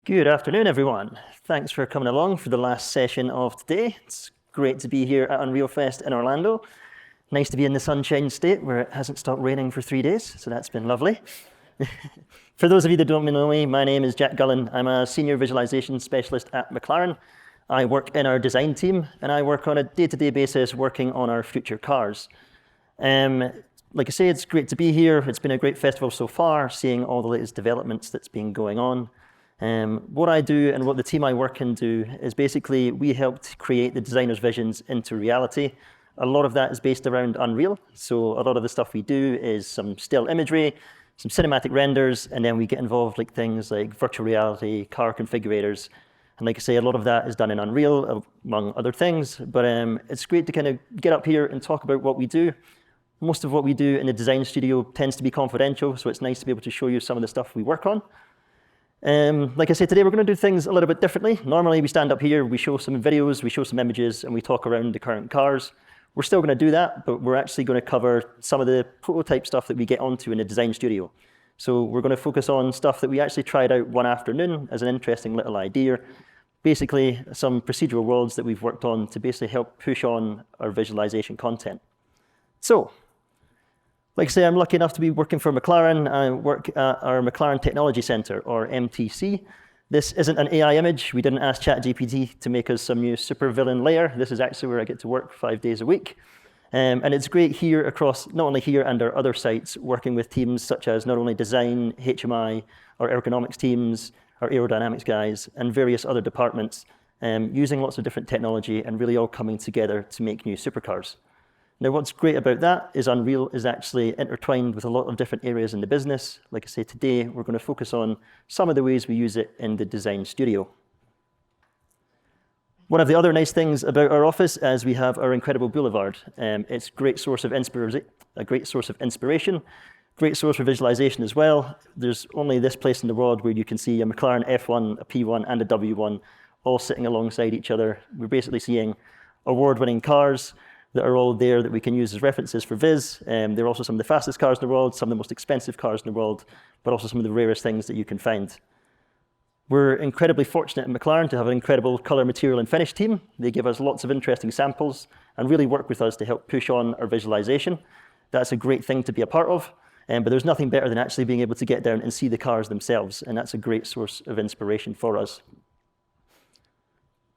Good afternoon, everyone. Thanks for coming along for the last session of today. It's great to be here at Unreal Fest in Orlando. Nice to be in the Sunshine State where it hasn't stopped raining for 3 days, so that's been lovely. For those of you that don't know me, my name is Jack Gullen. I'm a senior visualization specialist at McLaren. I work in our design team, and I work on a day-to-day basis working on our future cars. Like I say, it's great to be here. It's been a great festival so far, seeing all the latest developments that's been going on. What I do and what the team I work in do is basically we helped create the designers' visions into reality. A lot of that is based around Unreal. So a lot of the stuff we do is some still imagery, some cinematic renders, and then we get involved like things like virtual reality, car configurators. And like I say, a lot of that is done in Unreal, among other things. But it's great to kind of get up here and talk about what we do. Most of what we do in the design studio tends to be confidential, so it's nice to be able to show you some of the stuff we work on. Like I said, today we're going to do things a little bit differently. Normally we stand up here, we show some videos, we show some images, and we talk around the current cars. We're still going to do that, but we're actually going to cover some of the prototype stuff that we get onto in the design studio. So we're going to focus on stuff that we actually tried out one afternoon as an interesting little idea. Basically, some procedural worlds that we've worked on to basically help push on our visualization content. So, like I say, I'm lucky enough to be working for McLaren. I work at our McLaren Technology Center, or MTC. This isn't an AI image. We didn't ask ChatGPT to make us some new supervillain layer. This is actually where I get to work 5 days a week. And it's great here across, not only here and our other sites, working with teams such as not only design, HMI, our ergonomics teams, our aerodynamics guys, and various other departments, using lots of different technology and really all coming together to make new supercars. Now, what's great about that is Unreal is actually intertwined with a lot of different areas in the business. Like I say, today, we're going to focus on some of the ways we use it in the design studio. One of the other nice things about our office is we have our incredible boulevard. It's a great source of inspiration, great source for visualization as well. There's only this place in the world where you can see a McLaren F1, a P1, and a W1 all sitting alongside each other. We're basically seeing award-winning cars that are all there that we can use as references for Viz. They're also some of the fastest cars in the world, some of the most expensive cars in the world, but also some of the rarest things that you can find. We're incredibly fortunate at McLaren to have an incredible color, material, and finish team. They give us lots of interesting samples and really work with us to help push on our visualization. That's a great thing to be a part of, but there's nothing better than actually being able to get down and see the cars themselves, and that's a great source of inspiration for us.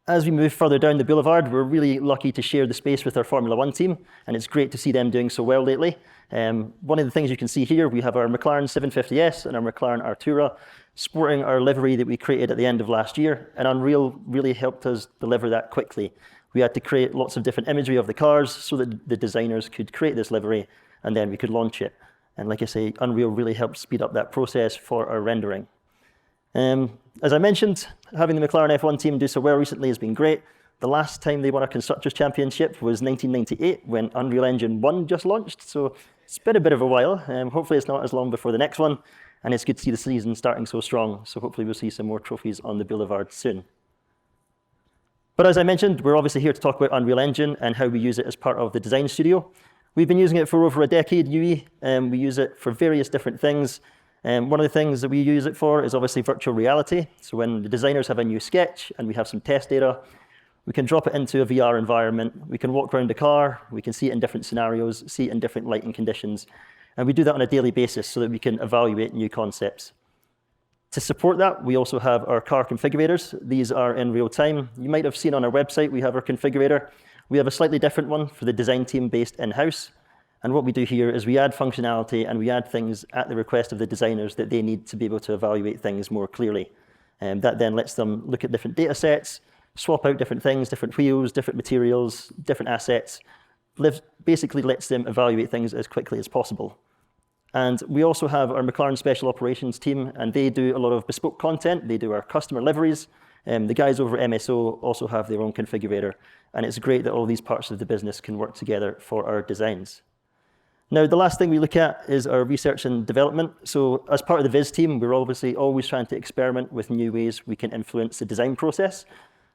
As we move further down the boulevard, we're really lucky to share the space with our Formula One team, and it's great to see them doing so well lately. One of the things you can see here, we have our McLaren 750S and our McLaren Artura sporting our livery that we created at the end of last year, and Unreal really helped us deliver that quickly. We had to create lots of different imagery of the cars so that the designers could create this livery, and then we could launch it. And like I say, Unreal really helped speed up that process for our rendering. As I mentioned, having the McLaren F1 team do so well recently has been great. The last time they won a Constructors' Championship was 1998 when Unreal Engine 1 just launched, so it's been a bit of a while. Hopefully it's not as long before the next one, and it's good to see the season starting so strong, so hopefully we'll see some more trophies on the boulevard soon. But as I mentioned, we're obviously here to talk about Unreal Engine and how we use it as part of the design studio. We've been using it for over a decade, we use it for various different things. One of the things that we use it for is obviously virtual reality. So when the designers have a new sketch and we have some test data, we can drop it into a VR environment. We can walk around the car. We can see it in different scenarios, see it in different lighting conditions. And we do that on a daily basis so that we can evaluate new concepts. To support that, we also have our car configurators. These are in real time. You might have seen on our website, we have our configurator. We have a slightly different one for the design team based in-house. And what we do here is we add functionality and we add things at the request of the designers that they need to be able to evaluate things more clearly. And that then lets them look at different data sets, swap out different things, different wheels, different materials, different assets, basically lets them evaluate things as quickly as possible. And we also have our McLaren Special Operations team, and they do a lot of bespoke content. They do our customer liveries. The guys over at MSO also have their own configurator, and it's great that all these parts of the business can work together for our designs. Now, the last thing we look at is our research and development. So as part of the Viz team, we're obviously always trying to experiment with new ways we can influence the design process.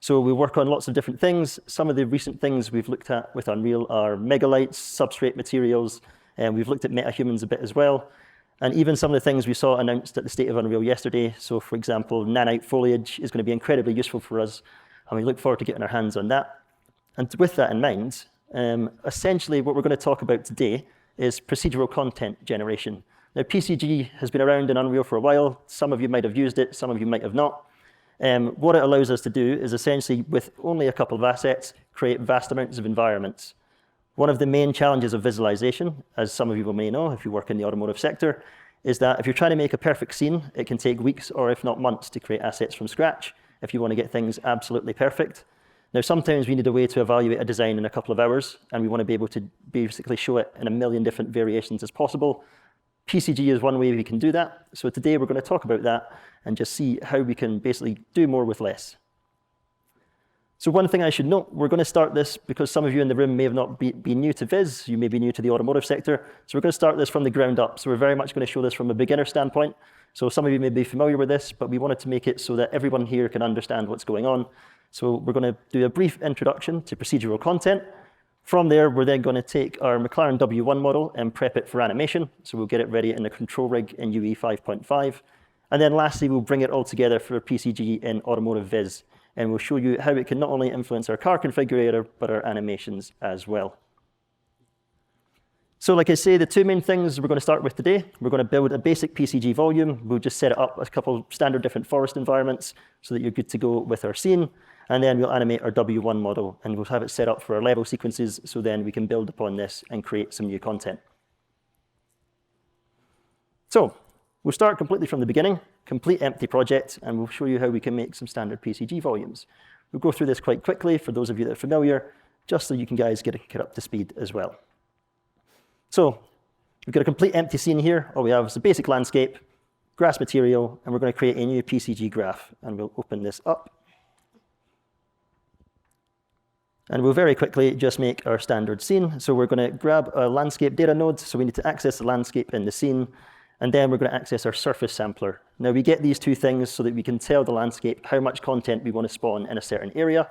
So we work on lots of different things. Some of the recent things we've looked at with Unreal are megalights, substrate materials, and we've looked at metahumans a bit as well. And even some of the things we saw announced at the State of Unreal yesterday, so for example, nanite foliage is going to be incredibly useful for us, and we look forward to getting our hands on that. And with that in mind, essentially what we're going to talk about today is procedural content generation. Now, PCG has been around in Unreal for a while. Some of you might have used it, some of you might have not. What it allows us to do is essentially, with only a couple of assets, create vast amounts of environments. One of the main challenges of visualization, as some of you may know if you work in the automotive sector, is that if you're trying to make a perfect scene, it can take weeks or if not months to create assets from scratch if you want to get things absolutely perfect. Now, sometimes we need a way to evaluate a design in a couple of hours, and we want to be able to basically show it in a million different variations as possible. PCG is one way we can do that. So today we're going to talk about that and just see how we can basically do more with less. So one thing I should note, we're going to start this because some of you in the room may have not been new to Viz, you may be new to the automotive sector. So we're going to start this from the ground up. So we're very much going to show this from a beginner standpoint. So some of you may be familiar with this, but we wanted to make it so that everyone here can understand what's going on. So we're going to do a brief introduction to procedural content. From there, we're then going to take our McLaren W1 model and prep it for animation. So we'll get it ready in the control rig in UE 5.5. And then lastly, we'll bring it all together for PCG in Automotive Viz. And we'll show you how it can not only influence our car configurator, but our animations as well. So like I say, the two main things we're going to start with today, we're going to build a basic PCG volume. We'll just set it up a couple standard different forest environments so that you're good to go with our scene. And then we'll animate our W1 model, and we'll have it set up for our level sequences, so then we can build upon this and create some new content. So we'll start completely from the beginning, complete empty project, and we'll show you how we can make some standard PCG volumes. We'll go through this quite quickly for those of you that are familiar, just so you can guys get up to speed as well. So we've got a complete empty scene here. All we have is a basic landscape, grass material, and we're going to create a new PCG graph, and we'll open this up. And we'll very quickly just make our standard scene. So we're going to grab a landscape data node. So we need to access the landscape in the scene. And then we're going to access our surface sampler. Now we get these two things so that we can tell the landscape how much content we want to spawn in a certain area.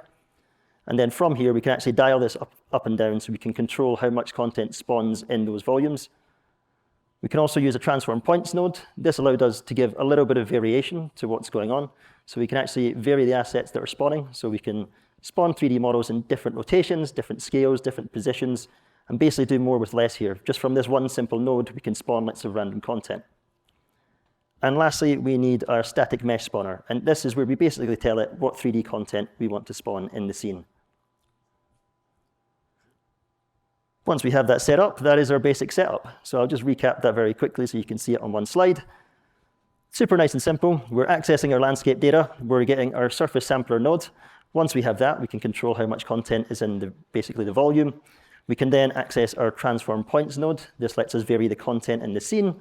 And then from here, we can actually dial this up and down so we can control how much content spawns in those volumes. We can also use a transform points node. This allowed us to give a little bit of variation to what's going on. So we can actually vary the assets that are spawning. So we can spawn 3D models in different rotations, different scales, different positions, and basically do more with less here. Just from this one simple node, we can spawn lots of random content. And lastly, we need our static mesh spawner. And this is where we basically tell it what 3D content we want to spawn in the scene. Once we have that set up, that is our basic setup. So I'll just recap that very quickly so you can see it on one slide. Super nice and simple. We're accessing our landscape data. We're getting our surface sampler node. Once we have that, we can control how much content is in basically the volume. We can then access our transform points node. This lets us vary the content in the scene.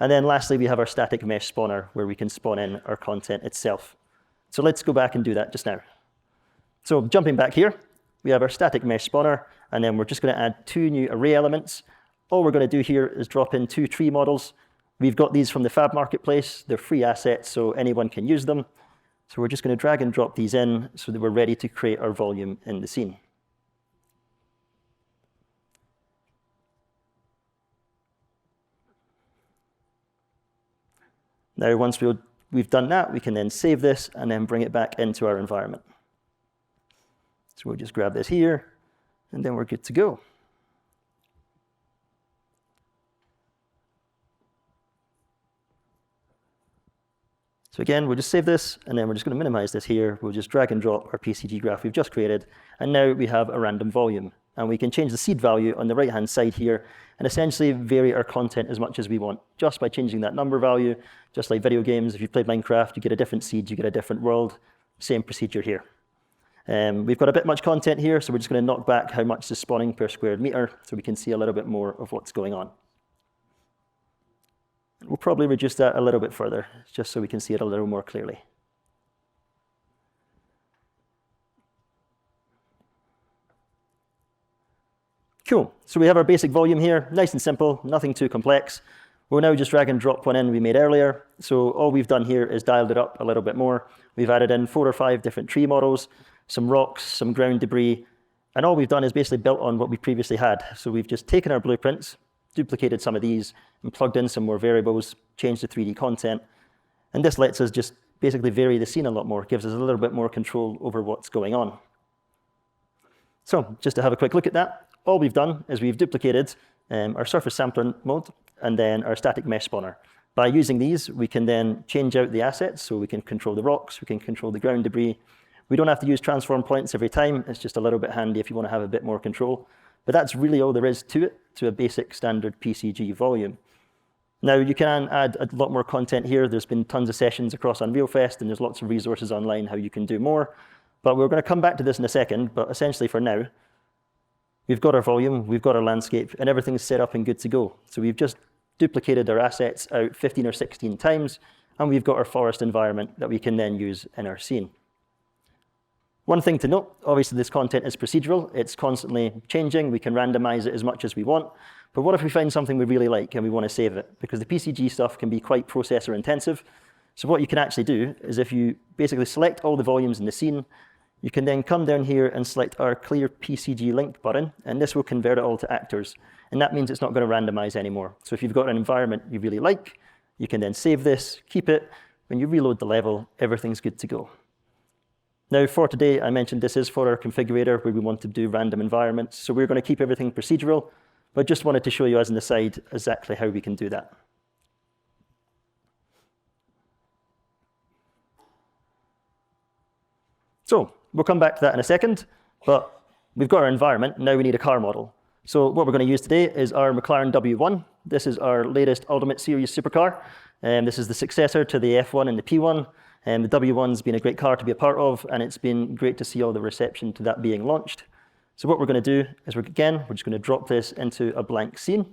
And then lastly, we have our static mesh spawner, where we can spawn in our content itself. So let's go back and do that just now. So jumping back here, we have our static mesh spawner, and then we're just going to add two new array elements. All we're going to do here is drop in two tree models. We've got these from the Fab Marketplace. They're free assets, so anyone can use them. So we're just going to drag and drop these in so that we're ready to create our volume in the scene. Now, once we've done that, we can then save this and then bring it back into our environment. So we'll just grab this here, and then we're good to go. So again, we'll just save this, and then we're just going to minimize this here. We'll just drag and drop our PCG graph we've just created, and now we have a random volume. And we can change the seed value on the right-hand side here and essentially vary our content as much as we want, just by changing that number value. Just like video games, if you played Minecraft, you get a different seed, you get a different world. Same procedure here. We've got a bit much content here, so we're just going to knock back how much is spawning per square meter so we can see a little bit more of what's going on. We'll probably reduce that a little bit further, just so we can see it a little more clearly. Cool, so we have our basic volume here, nice and simple, nothing too complex. We'll now just drag and drop one in we made earlier. So all we've done here is dialed it up a little bit more. We've added in 4 or 5 different tree models, some rocks, some ground debris, and all we've done is basically built on what we previously had. So we've just taken our blueprints, duplicated some of these and plugged in some more variables, changed the 3D content. And this lets us just basically vary the scene a lot more, gives us a little bit more control over what's going on. So just to have a quick look at that, all we've done is we've duplicated our surface sampler mode and then our static mesh spawner. By using these, we can then change out the assets, so we can control the rocks, we can control the ground debris. We don't have to use transform points every time. It's just a little bit handy if you want to have a bit more control. But that's really all there is to it, to a basic standard PCG volume. Now, you can add a lot more content here. There's been tons of sessions across Unreal Fest, and there's lots of resources online how you can do more. But we're going to come back to this in a second, but essentially for now, we've got our volume, we've got our landscape, and everything's set up and good to go. So we've just duplicated our assets out 15 or 16 times, and we've got our forest environment that we can then use in our scene. One thing to note, obviously this content is procedural. It's constantly changing. We can randomize it as much as we want. But what if we find something we really like and we want to save it? Because the PCG stuff can be quite processor intensive. So what you can actually do is if you basically select all the volumes in the scene, you can then come down here and select our clear PCG link button, and this will convert it all to actors. And that means it's not going to randomize anymore. So if you've got an environment you really like, you can then save this, keep it. When you reload the level, everything's good to go. Now for today, I mentioned this is for our configurator where we want to do random environments. So we're going to keep everything procedural, but just wanted to show you as an aside exactly how we can do that. So we'll come back to that in a second, but we've got our environment. Now we need a car model. So what we're going to use today is our McLaren W1. This is our latest Ultimate Series supercar. This is the successor to the F1 and the P1. The W1's been a great car to be a part of, and it's been great to see all the reception to that being launched. So what we're going to do is, we're just going to drop this into a blank scene.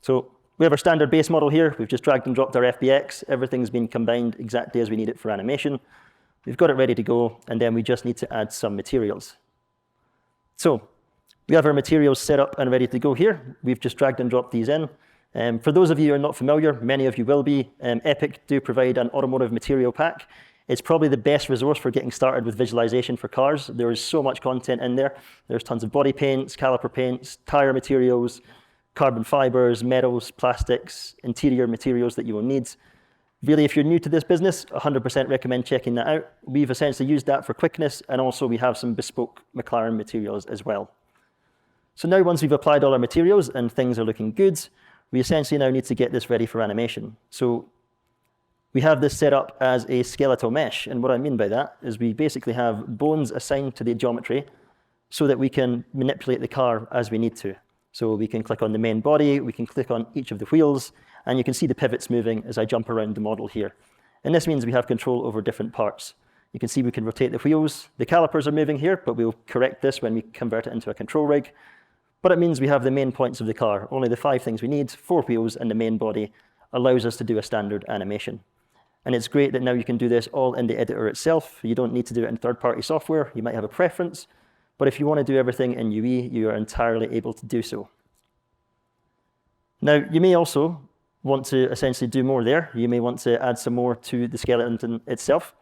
So we have our standard base model here. We've just dragged and dropped our FBX. Everything's been combined exactly as we need it for animation. We've got it ready to go, and then we just need to add some materials. So we have our materials set up and ready to go here. We've just dragged and dropped these in. For those of you who are not familiar, many of you will be, Epic do provide an automotive material pack. It's probably the best resource for getting started with visualization for cars. There is so much content in there. There's tons of body paints, caliper paints, tire materials, carbon fibers, metals, plastics, interior materials that you will need. Really, if you're new to this business, 100% recommend checking that out. We've essentially used that for quickness, and also we have some bespoke McLaren materials as well. So now once we've applied all our materials and things are looking good, we essentially now need to get this ready for animation. So we have this set up as a skeletal mesh, and what I mean by that is we basically have bones assigned to the geometry so that we can manipulate the car as we need to. So we can click on the main body, we can click on each of the wheels, and you can see the pivots moving as I jump around the model here. And this means we have control over different parts. You can see we can rotate the wheels. The calipers are moving here, but we'll correct this when we convert it into a control rig. But it means we have the main points of the car, only the 5 things we need, 4 wheels, and the main body allows us to do a standard animation. And it's great that now you can do this all in the editor itself. You don't need to do it in third-party software. You might have a preference, but if you want to do everything in UE, you are entirely able to do so. Now, you may also want to essentially do more there. You may want to add some more to the skeleton itself.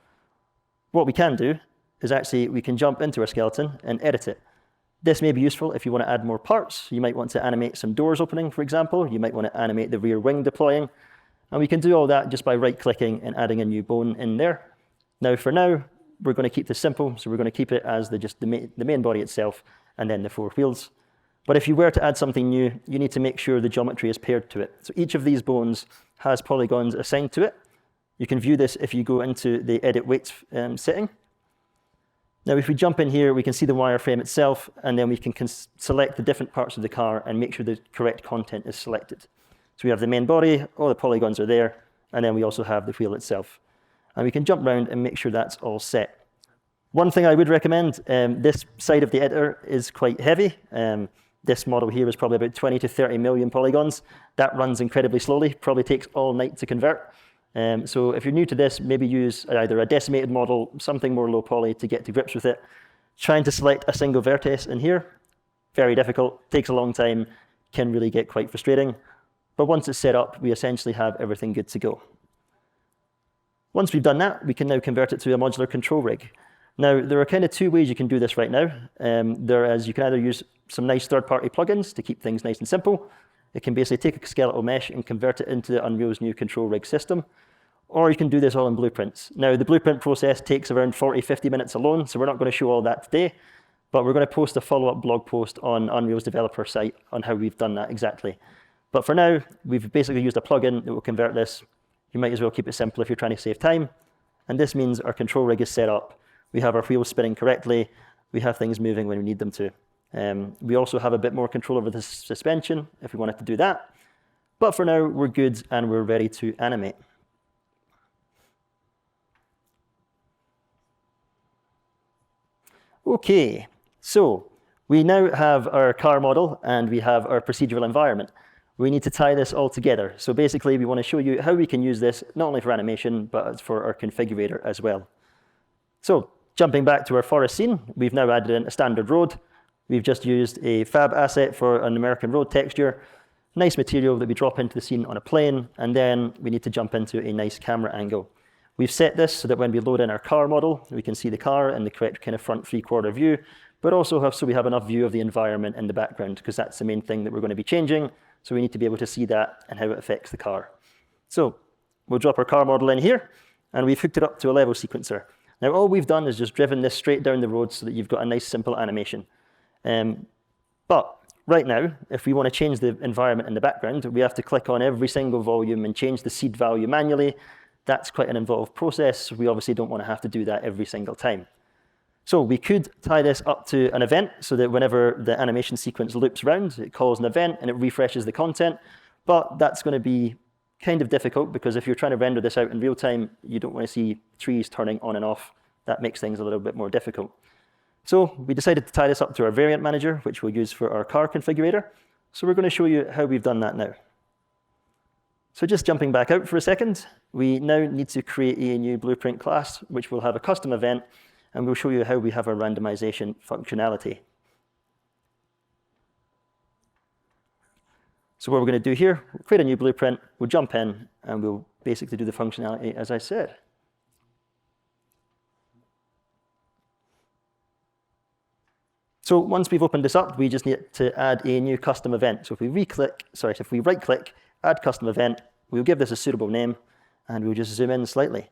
What we can do is actually we can jump into our skeleton and edit it. This may be useful if you want to add more parts. You might want to animate some doors opening, for example. You might want to animate the rear wing deploying. And we can do all that just by right-clicking and adding a new bone in there. Now, for now, we're going to keep this simple. So we're going to keep it as the main body itself and then the 4 wheels. But if you were to add something new, you need to make sure the geometry is paired to it. So each of these bones has polygons assigned to it. You can view this if you go into the edit weights setting. Now, if we jump in here, we can see the wireframe itself, and then we can select the different parts of the car and make sure the correct content is selected. So we have the main body, all the polygons are there, and then we also have the wheel itself. And we can jump around and make sure that's all set. One thing I would recommend, this side of the editor is quite heavy. This model here is probably about 20 to 30 million polygons. That runs incredibly slowly, probably takes all night to convert. So if you're new to this, maybe use either a decimated model, something more low poly to get to grips with it. Trying to select a single vertex in here, very difficult, takes a long time, can really get quite frustrating. But once it's set up, we essentially have everything good to go. Once we've done that, we can now convert it to a modular control rig. Now, there are kind of two ways you can do this right now. You can either use some nice third-party plugins to keep things nice and simple. It can basically take a skeletal mesh and convert it into Unreal's new control rig system. Or you can do this all in blueprints. Now, the blueprint process takes around 40, 50 minutes alone, so we're not going to show all that today. But we're going to post a follow-up blog post on Unreal's developer site on how we've done that exactly. But for now, we've basically used a plugin that will convert this. You might as well keep it simple if you're trying to save time. And this means our control rig is set up. We have our wheels spinning correctly. We have things moving when we need them to. We also have a bit more control over the suspension if we wanted to do that. But for now, we're good and we're ready to animate. Okay, so we now have our car model and we have our procedural environment. We need to tie this all together. So basically, we want to show you how we can use this, not only for animation, but for our configurator as well. So jumping back to our forest scene, we've now added in a standard road. We've just used a fab asset for an American road texture, nice material that we drop into the scene on a plane, and then we need to jump into a nice camera angle. We've set this so that when we load in our car model, we can see the car in the correct kind of front three-quarter view, but also so we have enough view of the environment in the background, because that's the main thing that we're going to be changing. So we need to be able to see that and how it affects the car. So we'll drop our car model in here, and we've hooked it up to a level sequencer. Now, all we've done is just driven this straight down the road so that you've got a nice, simple animation. But right now, if we want to change the environment in the background, we have to click on every single volume and change the seed value manually. That's quite an involved process. We obviously don't want to have to do that every single time. So we could tie this up to an event so that whenever the animation sequence loops around, it calls an event and it refreshes the content. But that's going to be kind of difficult because if you're trying to render this out in real time, you don't want to see trees turning on and off. That makes things a little bit more difficult. So we decided to tie this up to our variant manager, which we'll use for our car configurator. So we're going to show you how we've done that now. So just jumping back out for a second, we now need to create a new blueprint class, which will have a custom event, and we'll show you how we have our randomization functionality. So what we're going to do here, we'll create a new blueprint, we'll jump in, and we'll basically do the functionality as I said. So once we've opened this up, we just need to add a new custom event. So if we right-click, add custom event, we'll give this a suitable name, and we'll just zoom in slightly.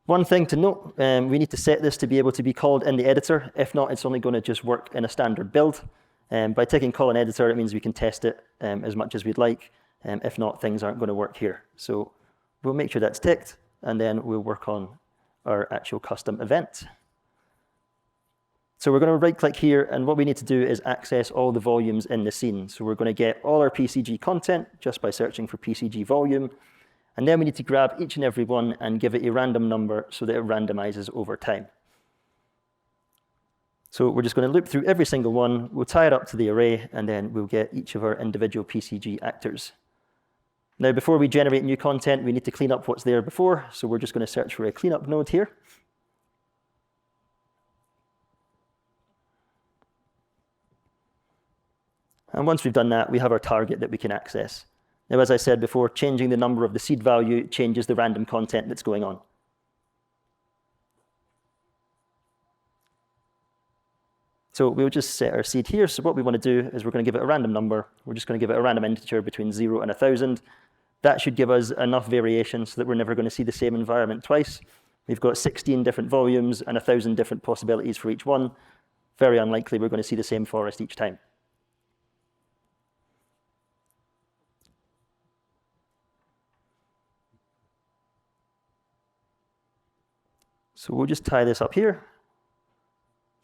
One thing to note, we need to set this to be able to be called in the editor. If not, it's only going to just work in a standard build. By ticking call in editor, it means we can test it as much as we'd like. If not, things aren't going to work here. So we'll make sure that's ticked, and then we'll work on our actual custom event. So we're going to right-click here, and what we need to do is access all the volumes in the scene. So we're going to get all our PCG content just by searching for PCG volume. And then we need to grab each and every one and give it a random number so that it randomizes over time. So we're just going to loop through every single one. We'll tie it up to the array, and then we'll get each of our individual PCG actors. Now, before we generate new content, we need to clean up what's there before. So we're just going to search for a cleanup node here. And once we've done that, we have our target that we can access. Now, as I said before, changing the number of the seed value changes the random content that's going on. So we'll just set our seed here. So what we want to do is we're going to give it a random number. We're just going to give it a random integer between 0 and 1,000. That should give us enough variation so that we're never going to see the same environment twice. We've got 16 different volumes and 1,000 different possibilities for each one. Very unlikely we're going to see the same forest each time. So we'll just tie this up here.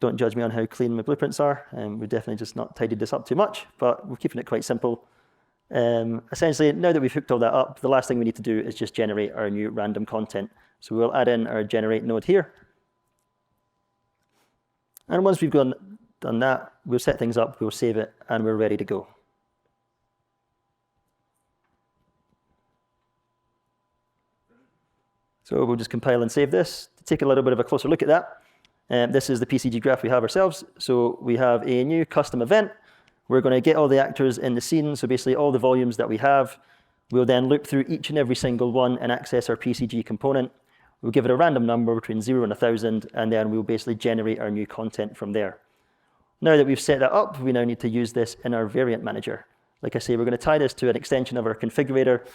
Don't judge me on how clean my blueprints are. We've definitely just not tidied this up too much, but we're keeping it quite simple. Essentially, now that we've hooked all that up, the last thing we need to do is just generate our new random content. So we'll add in our generate node here. And once we've done that, we'll set things up, we'll save it, and we're ready to go. So we'll just compile and save this. To take a little bit of a closer look at that, this is the PCG graph we have ourselves. So we have a new custom event. We're going to get all the actors in the scene, so basically all the volumes that we have. We'll then loop through each and every single one and access our PCG component. We'll give it a random number between 0 and 1,000, and then we'll basically generate our new content from there. Now that we've set that up, we now need to use this in our variant manager. Like I say, we're going to tie this to an extension of our configurator.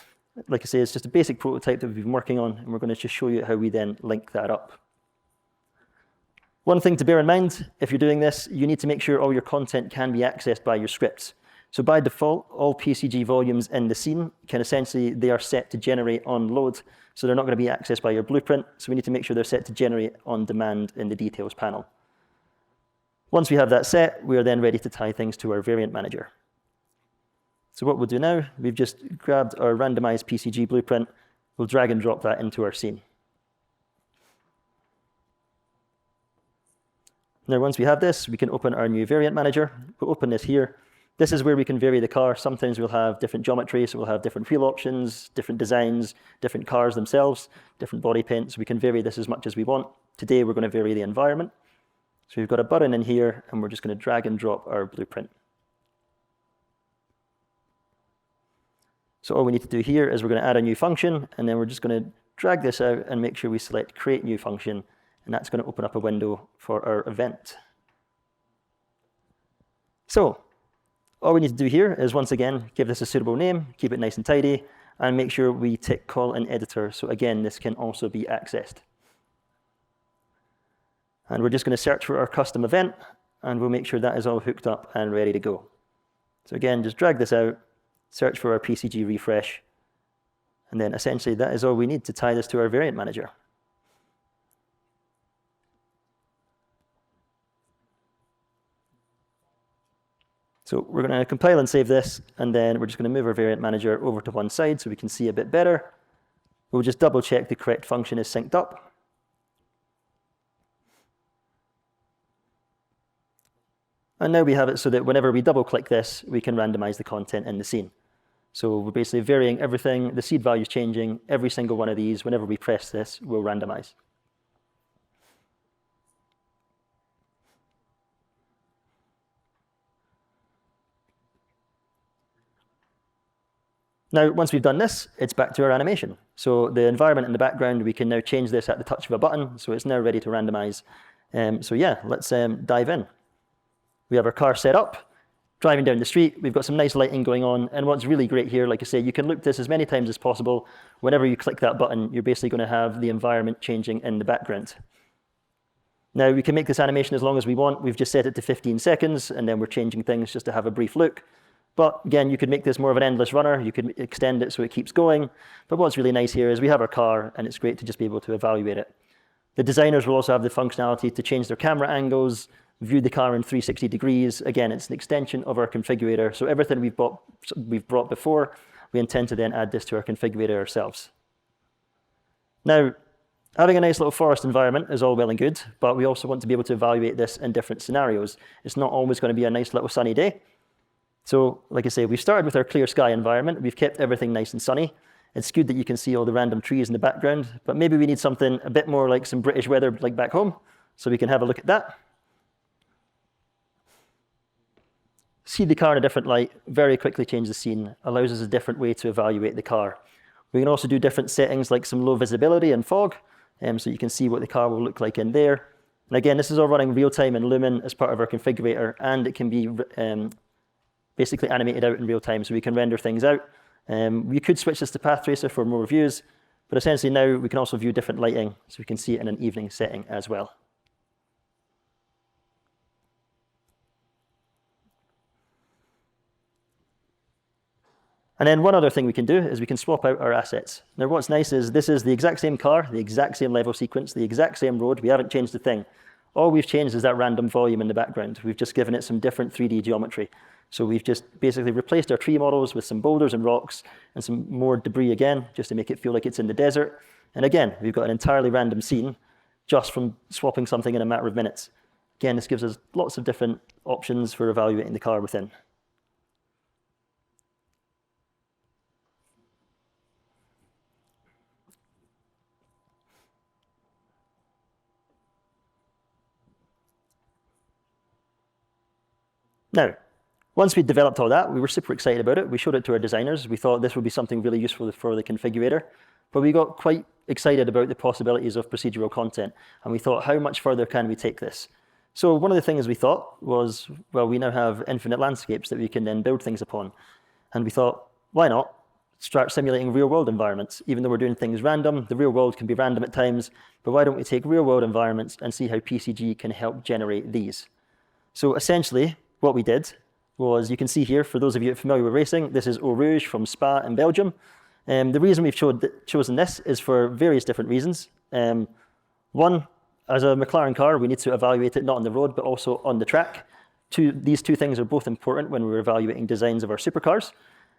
Like I say, it's just a basic prototype that we've been working on, and we're going to just show you how we then link that up. One thing to bear in mind, if you're doing this, you need to make sure all your content can be accessed by your scripts. So by default, all PCG volumes in the scene can essentially, they are set to generate on load, so they're not going to be accessed by your blueprint. So we need to make sure they're set to generate on demand in the details panel. Once we have that set, we are then ready to tie things to our variant manager. So what we'll do now, we've just grabbed our randomized PCG blueprint. We'll drag and drop that into our scene. Now, once we have this, we can open our new variant manager. We'll open this here. This is where we can vary the car. Sometimes we'll have different geometry, so we'll have different wheel options, different designs, different cars themselves, different body paints. We can vary this as much as we want. Today, we're going to vary the environment. So we've got a button in here, and we're just going to drag and drop our blueprint. So all we need to do here is we're going to add a new function, and then we're just going to drag this out and make sure we select Create New Function, and that's going to open up a window for our event. So all we need to do here is, once again, give this a suitable name, keep it nice and tidy, and make sure we tick Call in Editor. So again, this can also be accessed. And we're just going to search for our custom event, and we'll make sure that is all hooked up and ready to go. So again, just drag this out, search for our PCG refresh, and then essentially that is all we need to tie this to our variant manager. So we're going to compile and save this, and then we're just going to move our variant manager over to one side so we can see a bit better. We'll just double check the correct function is synced up. And now we have it so that whenever we double click this, we can randomize the content in the scene. So we're basically varying everything, the seed value is changing, every single one of these, whenever we press this, will randomize. Now, once we've done this, it's back to our animation. So the environment in the background, we can now change this at the touch of a button, so it's now ready to randomize. So yeah, let's dive in. We have our car set up, driving down the street, we've got some nice lighting going on, and what's really great here, like I say, you can loop this as many times as possible. Whenever you click that button, you're basically going to have the environment changing in the background. Now, we can make this animation as long as we want. We've just set it to 15 seconds, and then we're changing things just to have a brief look. But again, you could make this more of an endless runner. You could extend it so it keeps going. But what's really nice here is we have our car, and it's great to just be able to evaluate it. The designers will also have the functionality to change their camera angles, view the car in 360 degrees. Again, it's an extension of our configurator. So everything we've brought before, we intend to then add this to our configurator ourselves. Now, having a nice little forest environment is all well and good, but we also want to be able to evaluate this in different scenarios. It's not always going to be a nice little sunny day. So, like I say, we've started with our clear sky environment. We've kept everything nice and sunny. It's good that you can see all the random trees in the background, but maybe we need something a bit more like some British weather like back home, so we can have a look at that. See the car in a different light, very quickly change the scene, allows us a different way to evaluate the car. We can also do different settings like some low visibility and fog, so you can see what the car will look like in there. And again, this is all running real time in Lumen as part of our configurator, and it can be basically animated out in real time, so we can render things out. We could switch this to Path Tracer for more views, but essentially now we can also view different lighting, so we can see it in an evening setting as well. And then one other thing we can do is we can swap out our assets. Now what's nice is this is the exact same car, the exact same level sequence, the exact same road. We haven't changed a thing. All we've changed is that random volume in the background. We've just given it some different 3D geometry. So we've just basically replaced our tree models with some boulders and rocks and some more debris again, just to make it feel like it's in the desert. And again, we've got an entirely random scene just from swapping something in a matter of minutes. Again, this gives us lots of different options for evaluating the car within. Now, Once we'd developed all that, we were super excited about it. We showed it to our designers. We thought this would be something really useful for the configurator. But we got quite excited about the possibilities of procedural content. And we thought, how much further can we take this? So one of the things we thought was, well, we now have infinite landscapes that we can then build things upon. And we thought, why not start simulating real-world environments? Even though we're doing things random, the real world can be random at times, but why don't we take real-world environments and see how PCG can help generate these? So essentially, what we did was, you can see here, for those of you familiar with racing, this is Eau Rouge from Spa in Belgium. The reason we've chosen this is for various different reasons. One, as a McLaren car, we need to evaluate it not on the road, but also on the track. These two things are both important when we're evaluating designs of our supercars.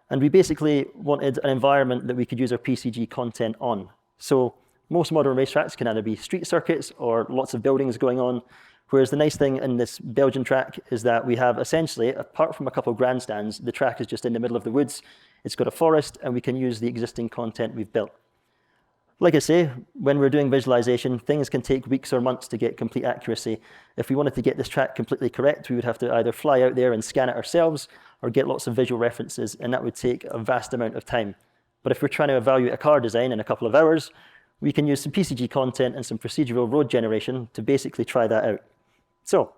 And we basically wanted an environment that we could use our PCG content on. So most modern racetracks can either be street circuits or lots of buildings going on. Whereas the nice thing in this Belgian track is that we have essentially, apart from a couple of grandstands, the track is just in the middle of the woods. It's got a forest, and we can use the existing content we've built. Like I say, when we're doing visualization, things can take weeks or months to get complete accuracy. If we wanted to get this track completely correct, we would have to either fly out there and scan it ourselves or get lots of visual references, and that would take a vast amount of time. But if we're trying to evaluate a car design in a couple of hours, we can use some PCG content and some procedural road generation to basically try that out. So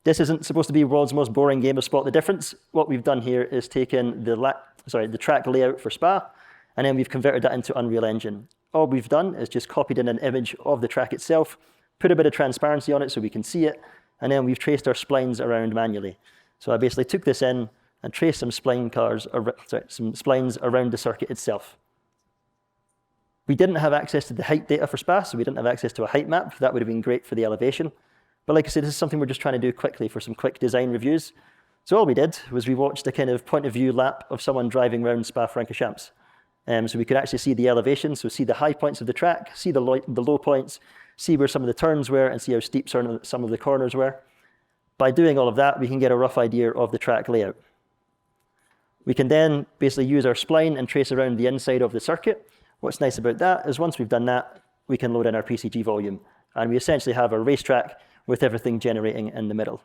this isn't supposed to be the world's most boring game of Spot the Difference. What we've done here is taken the track layout for Spa, and then we've converted that into Unreal Engine. All we've done is just copied in an image of the track itself, put a bit of transparency on it so we can see it, and then we've traced our splines around manually. So I basically took this in and traced some splines around the circuit itself. We didn't have access to the height data for Spa, so we didn't have access to a height map. That would have been great for the elevation. But like I said, this is something we're just trying to do quickly for some quick design reviews. So all we did was we watched a kind of point of view lap of someone driving around Spa-Francorchamps. So we could actually see the elevation, so see the high points of the track, see the low points, see where some of the turns were, and see how steep some of the corners were. By doing all of that, we can get a rough idea of the track layout. We can then basically use our spline and trace around the inside of the circuit. What's nice about that is once we've done that, we can load in our PCG volume. And we essentially have a racetrack with everything generating in the middle.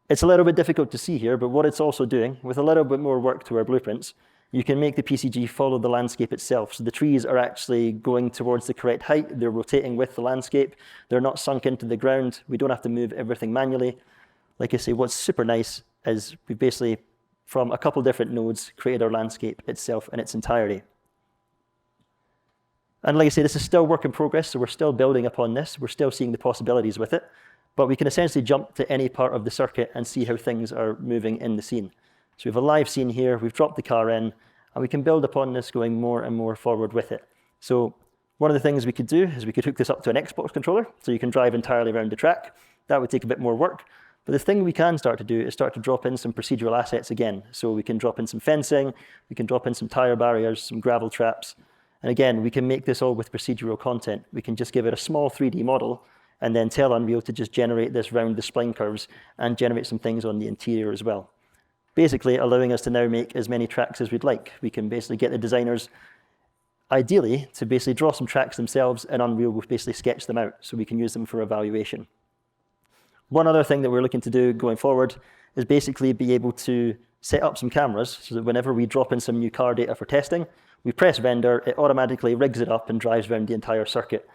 It's a little bit difficult to see here, but what it's also doing, with a little bit more work to our blueprints, you can make the PCG follow the landscape itself. So the trees are actually going towards the correct height. They're rotating with the landscape. They're not sunk into the ground. We don't have to move everything manually. Like I say, what's super nice is we basically, from a couple different nodes, created our landscape itself in its entirety. And like I say, this is still work in progress, so we're still building upon this. We're still seeing the possibilities with it. But we can essentially jump to any part of the circuit and see how things are moving in the scene. So we have a live scene here, we've dropped the car in, and we can build upon this going more and more forward with it. So one of the things we could do is we could hook this up to an Xbox controller, so you can drive entirely around the track. That would take a bit more work. But the thing we can start to do is start to drop in some procedural assets again. So we can drop in some fencing, we can drop in some tire barriers, some gravel traps. And again, we can make this all with procedural content. We can just give it a small 3D model and then tell Unreal to just generate this round the spline curves and generate some things on the interior as well. Basically allowing us to now make as many tracks as we'd like. We can basically get the designers, ideally, to basically draw some tracks themselves, and Unreal will basically sketch them out so we can use them for evaluation. One other thing that we're looking to do going forward is basically be able to set up some cameras so that whenever we drop in some new car data for testing, we press render, it automatically rigs it up and drives around the entire circuit.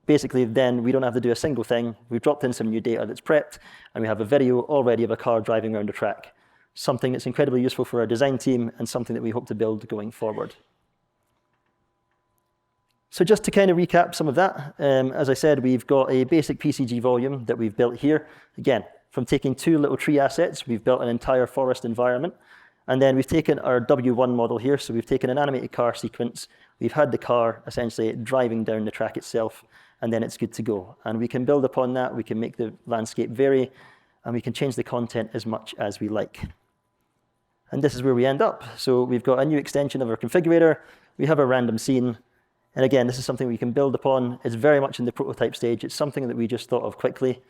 Basically, then we don't have to do a single thing. We've dropped in some new data that's prepped, and we have a video already of a car driving around the track. Something that's incredibly useful for our design team and something that we hope to build going forward. So just to kind of recap some of that, as I said, we've got a basic PCG volume that we've built here. Again, from taking two little tree assets, we've built an entire forest environment. And then we've taken our W1 model here, so we've taken an animated car sequence. We've had the car essentially driving down the track itself, and then it's good to go. And we can build upon that, we can make the landscape vary, and we can change the content as much as we like. And this is where we end up. So we've got a new extension of our configurator, we have a random scene, and again, this is something we can build upon. It's very much in the prototype stage. It's something that we just thought of quickly.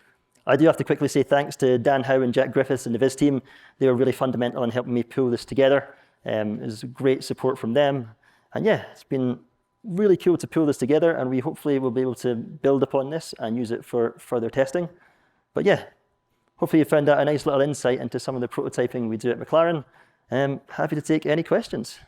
I do have to quickly say thanks to Dan Howe and Jack Griffiths and the Viz team. They were really fundamental in helping me pull this together. It was great support from them. And yeah, it's been really cool to pull this together, and we hopefully will be able to build upon this and use it for further testing. But yeah, hopefully you found that a nice little insight into some of the prototyping we do at McLaren. Happy to take any questions.